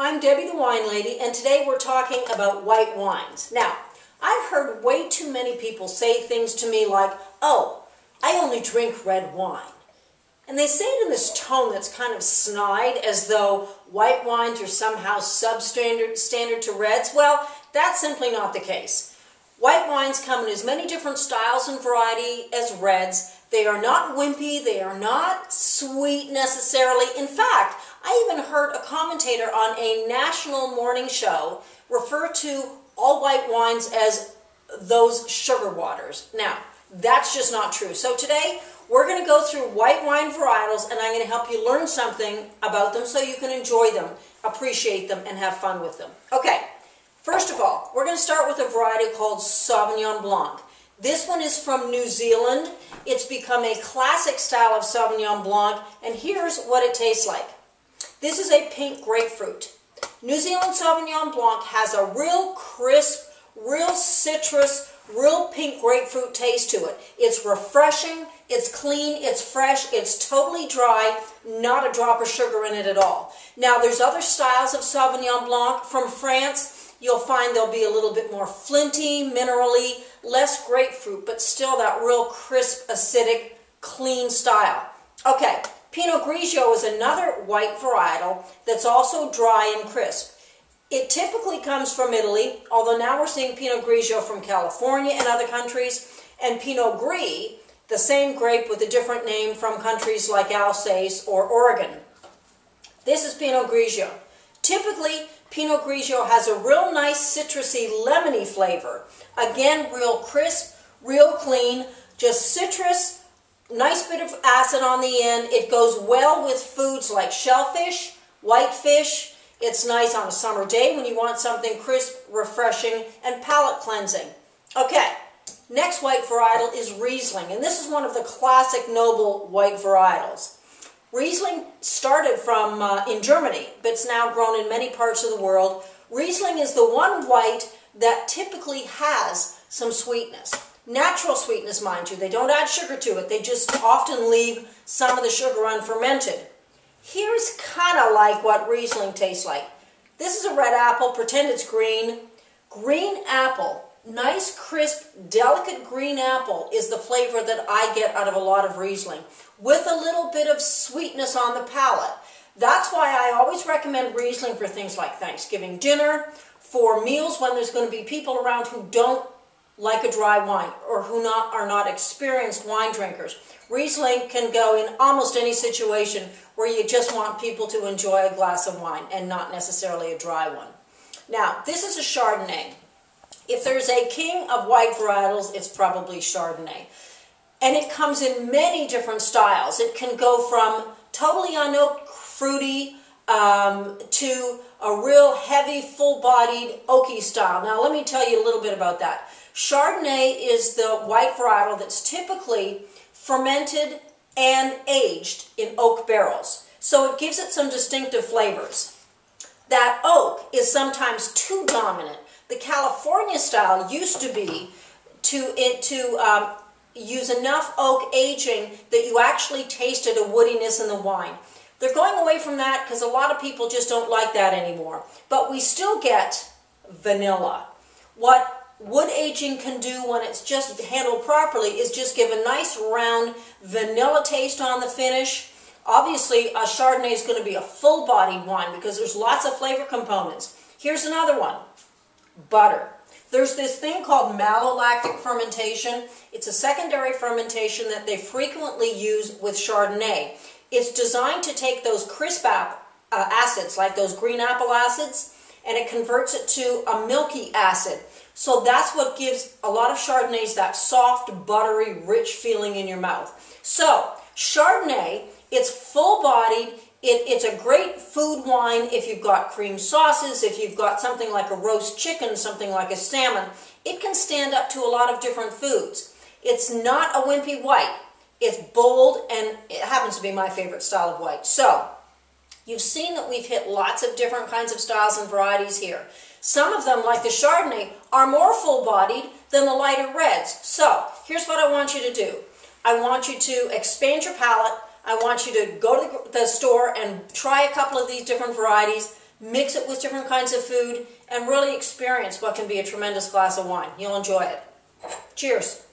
I'm Debbie the Wine Lady, and today we're talking about white wines. Now, I've heard way too many people say things to me like, oh, I only drink red wine. And they say it in this tone that's kind of snide, as though white wines are somehow substandard to reds. Well, that's simply not the case. White wines come in as many different styles and variety as reds. They are not wimpy, they are not sweet necessarily. In fact, I even heard a commentator on a national morning show refer to all white wines as those sugar waters. Now, that's just not true. So today, we're going to go through white wine varietals, and I'm going to help you learn something about them so you can enjoy them, appreciate them, and have fun with them. Okay, first of all, we're going to start with a variety called Sauvignon Blanc. This one is from New Zealand. It's become a classic style of Sauvignon Blanc, and here's what it tastes like. This is a pink grapefruit. New Zealand Sauvignon Blanc has a real crisp, real citrus, real pink grapefruit taste to it. It's refreshing, it's clean, it's fresh, it's totally dry, not a drop of sugar in it at all. Now, there's other styles of Sauvignon Blanc. From France, you'll find they'll be a little bit more flinty, minerally, less grapefruit, but still that real crisp, acidic, clean style. Okay, Pinot Grigio is another white varietal that's also dry and crisp. It typically comes from Italy, although now we're seeing Pinot Grigio from California and other countries, and Pinot Gris, the same grape with a different name, from countries like Alsace or Oregon. This is Pinot Grigio. Typically, Pinot Grigio has a real nice citrusy, lemony flavor. Again, real crisp, real clean, just citrus, nice bit of acid on the end. It goes well with foods like shellfish, whitefish. It's nice on a summer day when you want something crisp, refreshing, and palate cleansing. Okay, next white varietal is Riesling, and this is one of the classic noble white varietals. Riesling started from in Germany, but it's now grown in many parts of the world. Riesling is the one white that typically has some sweetness. Natural sweetness, mind you. They don't add sugar to it. They just often leave some of the sugar unfermented. Here's kind of like what Riesling tastes like. This is a red apple. Pretend it's green. Green apple, nice, crisp, delicate green apple is the flavor that I get out of a lot of Riesling, with a little bit of sweetness on the palate. That's why I always recommend Riesling for things like Thanksgiving dinner, for meals when there's going to be people around who don't like a dry wine or who are not experienced wine drinkers. Riesling can go in almost any situation where you just want people to enjoy a glass of wine and not necessarily a dry one. Now, this is a Chardonnay. If there's a king of white varietals, it's probably Chardonnay. And it comes in many different styles. It can go from totally unoaked, fruity, to a real heavy, full-bodied, oaky style. Now, let me tell you a little bit about that. Chardonnay is the white varietal that's typically fermented and aged in oak barrels. So it gives it some distinctive flavors. That oak is sometimes too dominant. The California style used to be to use enough oak aging that you actually tasted a woodiness in the wine. They're going away from that because a lot of people just don't like that anymore. But we still get vanilla. What wood aging can do when it's just handled properly is just give a nice round vanilla taste on the finish. Obviously, a Chardonnay is going to be a full-bodied wine because there's lots of flavor components. Here's another one, butter. There's this thing called malolactic fermentation. It's a secondary fermentation that they frequently use with Chardonnay. It's designed to take those crisp acids, like those green apple acids, and it converts it to a milky acid. So that's what gives a lot of Chardonnays that soft, buttery, rich feeling in your mouth. So, Chardonnay, it's full-bodied. It's a great food wine if you've got cream sauces, if you've got something like a roast chicken, something like a salmon. It can stand up to a lot of different foods. It's not a wimpy white. It's bold, and it happens to be my favorite style of white. So, you've seen that we've hit lots of different kinds of styles and varieties here. Some of them, like the Chardonnay, are more full-bodied than the lighter reds. So, here's what I want you to do. I want you to expand your palate. I want you to go to the store and try a couple of these different varieties. mix it with different kinds of food, and really experience what can be a tremendous glass of wine. You'll enjoy it. Cheers.